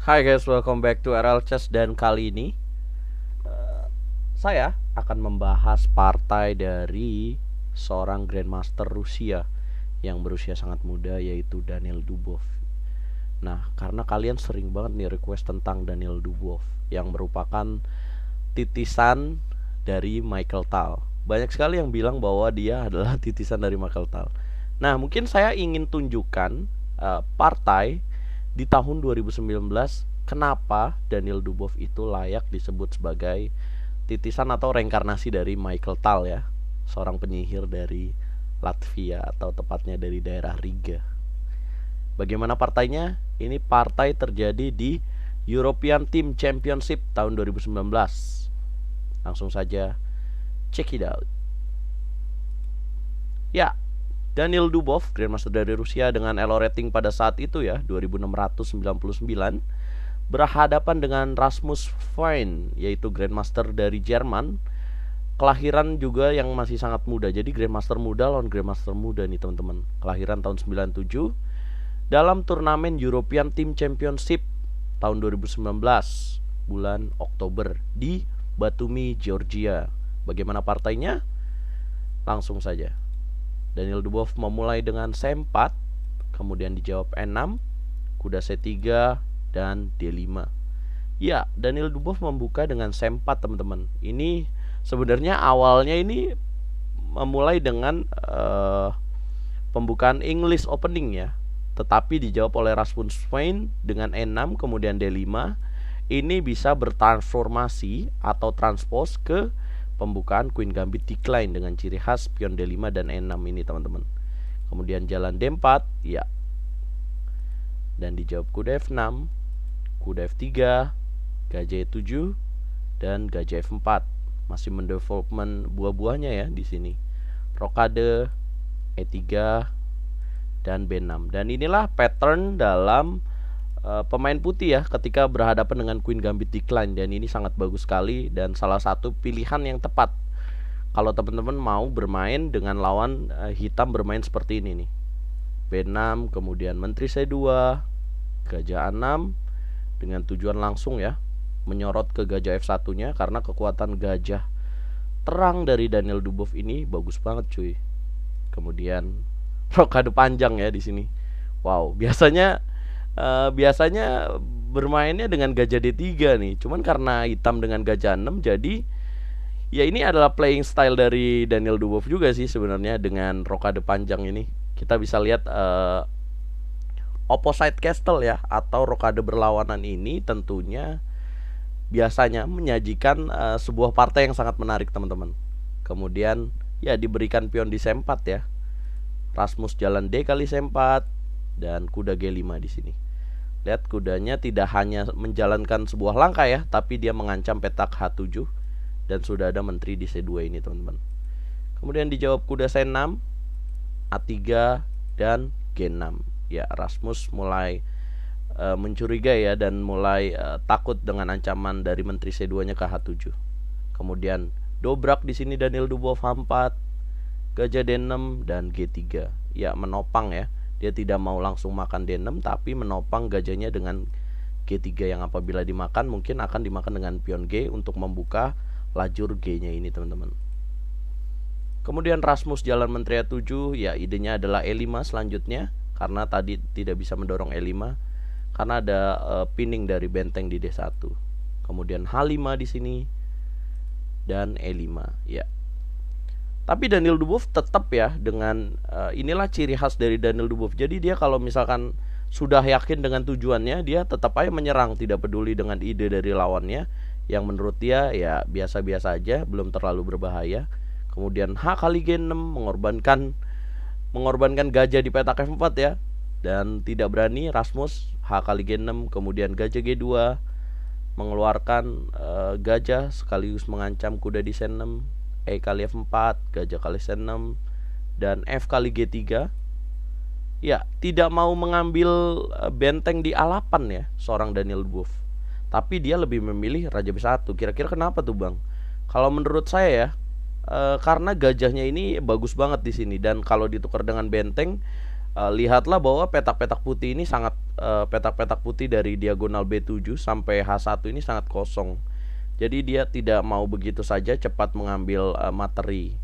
Hai guys, welcome back to RL Chess dan kali ini saya akan membahas partai dari seorang Grandmaster Rusia yang berusia sangat muda yaitu Daniil Dubov. Nah, karena kalian sering banget nih request tentang Daniil Dubov yang merupakan titisan dari Michael Tal. Banyak sekali yang bilang bahwa dia adalah titisan dari Michael Tal. Nah, mungkin saya ingin tunjukkan partai di tahun 2019 kenapa Daniil Dubov itu layak disebut sebagai titisan atau reinkarnasi dari Michael Tal ya, seorang penyihir dari Latvia atau tepatnya dari daerah Riga. Bagaimana partainya? Ini partai terjadi di European Team Championship tahun 2019. Langsung saja check it out. Ya, Daniil Dubov, Grandmaster dari Rusia dengan elo rating pada saat itu ya 2699, berhadapan dengan Rasmus Fein yaitu Grandmaster dari Jerman, kelahiran juga yang masih sangat muda. Jadi Grandmaster muda lawan Grandmaster muda nih teman-teman. Kelahiran tahun 97 dalam turnamen European Team Championship tahun 2019 bulan Oktober di Batumi, Georgia. Bagaimana partainya? Langsung saja. Daniil Dubov memulai dengan C4, kemudian dijawab E6, kuda C3 dan D5. Ya, Daniil Dubov membuka dengan C4 teman-teman. Ini sebenarnya awalnya ini memulai dengan pembukaan English opening ya. Tetapi dijawab oleh Rasmus Fein dengan E6 kemudian D5. Ini bisa bertransformasi atau transpose ke pembukaan Queen Gambit Decline dengan ciri khas pion D5 dan E6 ini teman-teman. Kemudian jalan D4, ya. Dan dijawab kuda F6, kuda F3, gajah E7 dan gajah F4. Masih mendevelopment buah-buahnya ya di sini. Rokade, E3 dan B6. Dan inilah pattern dalam pemain putih ya ketika berhadapan dengan Queen Gambit Decline, dan ini sangat bagus sekali dan salah satu pilihan yang tepat kalau teman-teman mau bermain dengan lawan hitam bermain seperti ini nih. B6 kemudian menteri C2, gajah A6 dengan tujuan langsung ya menyorot ke gajah F1 nya karena kekuatan gajah terang dari Daniil Dubov ini bagus banget cuy. Kemudian rokade panjang ya di sini. Wow, biasanya bermainnya dengan gajah D3 nih. Cuman karena hitam dengan gajah 6 jadi ya ini adalah playing style dari Daniil Dubov juga sih sebenarnya dengan rokade panjang ini. Kita bisa lihat opposite castle ya atau rokade berlawanan ini tentunya biasanya menyajikan sebuah partai yang sangat menarik teman-teman. Kemudian ya diberikan pion di C4 ya. Rasmus jalan D kali C4 dan kuda G5 di sini. Lihat kudanya tidak hanya menjalankan sebuah langkah ya, tapi dia mengancam petak H7 dan sudah ada menteri di C2 ini teman-teman. Kemudian dijawab kuda C6, A3 dan G6. Ya, Rasmus mulai mencurigai ya dan mulai takut dengan ancaman dari menteri C2-nya ke H7. Kemudian dobrak di sini Daniil Dubov H4, gajah D6 dan G3. Ya, menopang ya. Dia tidak mau langsung makan D6 tapi menopang gajahnya dengan G3 yang apabila dimakan mungkin akan dimakan dengan pion G untuk membuka lajur G-nya ini teman-teman. Kemudian Rasmus jalan menteri A7, ya idenya adalah E5 selanjutnya karena tadi tidak bisa mendorong E5 karena ada pinning dari benteng di D1. Kemudian H5 di sini dan E5 ya. Tapi Daniil Dubov tetap ya dengan inilah ciri khas dari Daniil Dubov. Jadi dia kalau misalkan sudah yakin dengan tujuannya, dia tetap aja menyerang, tidak peduli dengan ide dari lawannya yang menurut dia ya biasa-biasa aja, belum terlalu berbahaya. Kemudian H kali G6 mengorbankan gajah di petak F4 ya. Dan tidak berani Rasmus H kali G6 kemudian gajah G2 mengeluarkan gajah sekaligus mengancam kuda di C6, E kali F4, gajah kali C6 dan F kali G3. Ya, tidak mau mengambil benteng di A8 ya seorang Daniil Dubov. Tapi dia lebih memilih Raja B1. Kira-kira kenapa tuh, Bang? Kalau menurut saya ya, karena gajahnya ini bagus banget di sini dan kalau ditukar dengan benteng Lihatlah bahwa petak-petak putih ini sangat petak-petak putih dari diagonal B7 sampai H1 ini sangat kosong. Jadi dia tidak mau begitu saja cepat mengambil materi.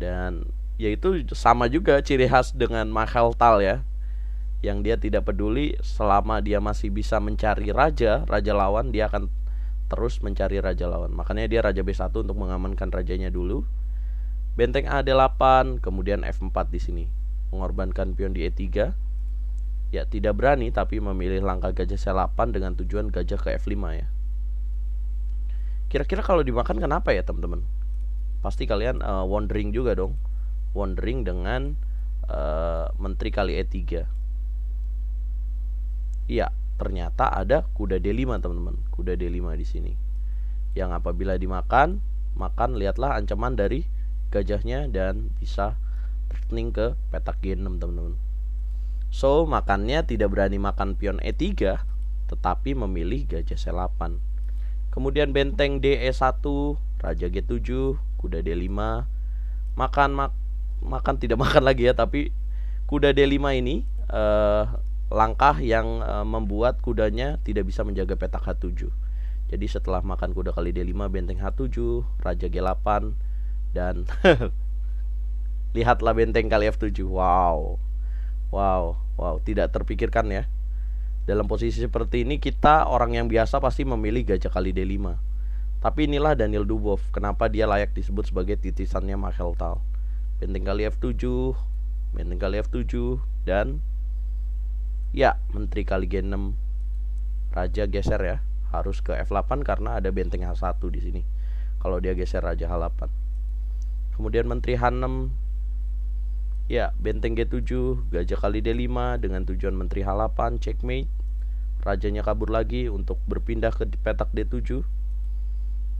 Dan yaitu sama juga ciri khas dengan Magheltal ya, yang dia tidak peduli selama dia masih bisa mencari raja lawan, dia akan terus mencari raja lawan. Makanya dia raja B1 untuk mengamankan rajanya dulu. Benteng A8, kemudian F4 di sini. Mengorbankan pion di E3. Ya, tidak berani tapi memilih langkah gajah C8 dengan tujuan gajah ke F5 ya. Kira-kira kalau dimakan kenapa ya, teman-teman? Pasti kalian wondering juga dong. Wondering dengan menteri kali E3. Iya, ternyata ada kuda D5, teman-teman. Kuda D5 di sini. Yang apabila dimakan, lihatlah ancaman dari gajahnya dan bisa turning ke petak G6, teman-teman. So, makannya tidak berani makan pion E3, tetapi memilih gajah C8. Kemudian benteng DE1, raja G7, kuda D5. Makan tidak makan lagi ya, tapi kuda D5 ini langkah yang membuat kudanya tidak bisa menjaga petak H7. Jadi setelah makan kuda kali D5, benteng H7, raja G8, dan lihatlah benteng kali F7. Wow, tidak terpikirkan ya. Dalam posisi seperti ini kita orang yang biasa pasti memilih gajah kali D5. Tapi inilah Daniel Dubov, kenapa dia layak disebut sebagai titisannya Magheltal. Benteng kali F7, benteng kali F7, dan ya, menteri kali G6. Raja geser ya, harus ke F8 karena ada benteng H1 di sini. Kalau dia geser raja H8. Kemudian menteri H6. Ya, benteng G7, gajah kali D5 dengan tujuan menteri H8, checkmate. Rajanya kabur lagi untuk berpindah ke petak D7.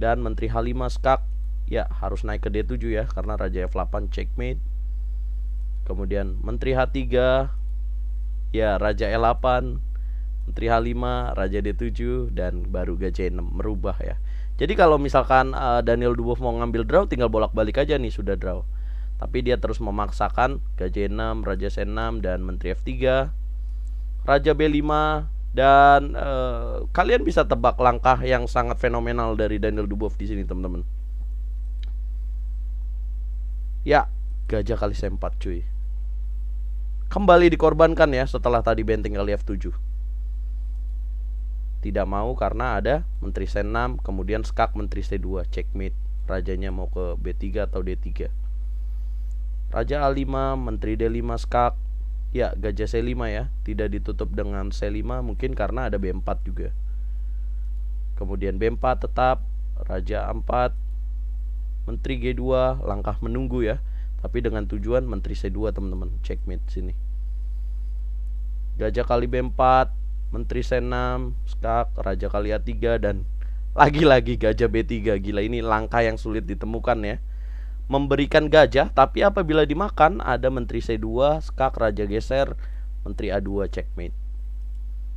Dan menteri H5 skak. Ya, harus naik ke D7 ya karena raja F8 checkmate. Kemudian menteri H3. Ya, raja E8, menteri H5, raja D7, dan baru gajah E6 merubah ya. Jadi kalau misalkan Daniel Dubov mau ngambil draw, tinggal bolak-balik aja nih, sudah draw. Tapi dia terus memaksakan gajah E6, raja C6, dan menteri F3, raja B5. Dan kalian bisa tebak langkah yang sangat fenomenal dari Daniel Dubov di sini, teman-teman. Ya, gajah kali C4 cuy. Kembali dikorbankan ya setelah tadi benteng kali F7. Tidak mau karena ada menteri C6, kemudian skak menteri C2, checkmate. Rajanya mau ke B3 atau D3. Raja A5, menteri D5 skak. Ya, gajah C5 ya, tidak ditutup dengan C5 mungkin karena ada B4 juga. Kemudian B4 tetap, raja A4, menteri G2, langkah menunggu ya. Tapi dengan tujuan menteri C2, teman-teman, checkmate sini. Gajah kali B4, menteri C6, skak, raja kali A3, dan lagi-lagi gajah B3. Gila, ini langkah yang sulit ditemukan ya. Memberikan gajah, tapi apabila dimakan ada menteri C2, skak, raja geser, menteri A2, checkmate.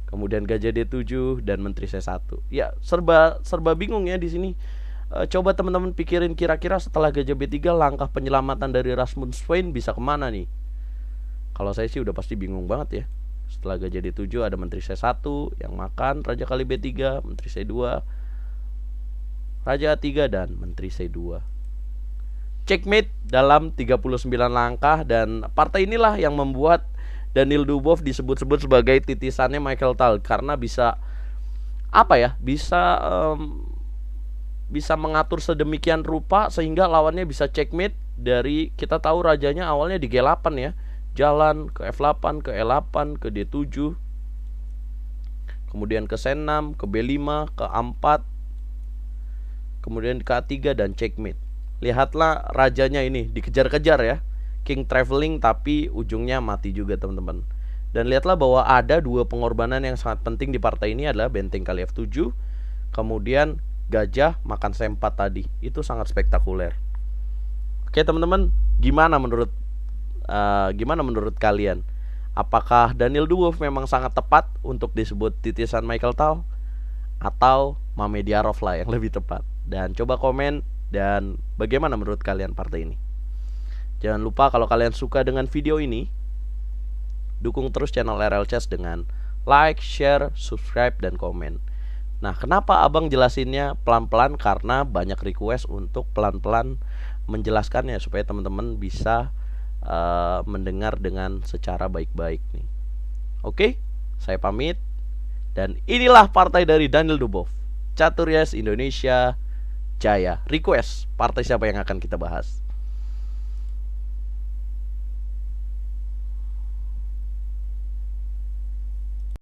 Kemudian gajah D7 dan menteri C1. Ya, serba bingung ya di sini. Coba teman-teman pikirin kira-kira setelah gajah B3 langkah penyelamatan dari Rasmus Swain bisa kemana nih? Kalau saya sih udah pasti bingung banget ya. Setelah gajah D7 ada menteri C1 yang makan, raja kali B3, menteri C2, raja A3, dan menteri C2. Checkmate dalam 39 langkah, dan partai inilah yang membuat Daniel Dubov disebut-sebut sebagai titisannya Magheltal karena bisa apa ya? Bisa mengatur sedemikian rupa sehingga lawannya bisa checkmate. Dari kita tahu rajanya awalnya di G8 ya. Jalan ke F8, ke E8, ke D7. Kemudian ke C6, ke B5, ke A4. Kemudian ke A3 dan checkmate. Lihatlah rajanya ini dikejar-kejar ya. King traveling tapi ujungnya mati juga, teman-teman. Dan lihatlah bahwa ada dua pengorbanan yang sangat penting di partai ini adalah benteng kali F7. Kemudian gajah makan C4 tadi. Itu sangat spektakuler. Oke teman-teman, gimana menurut kalian? Apakah Daniel Dubov memang sangat tepat untuk disebut titisan Magheltal, atau Mamediarov lah yang lebih tepat? Dan coba komen dan bagaimana menurut kalian partai ini. Jangan lupa kalau kalian suka dengan video ini, Dukung terus channel RL Chess dengan like, share, subscribe, dan komen. Nah, kenapa abang jelasinnya pelan-pelan? Karena banyak request untuk pelan-pelan menjelaskannya supaya teman-teman bisa mendengar dengan secara baik-baik nih. Oke, saya pamit. Dan inilah partai dari Daniel Dubov, Catur Yes Indonesia Jaya. Request partai siapa yang akan kita bahas?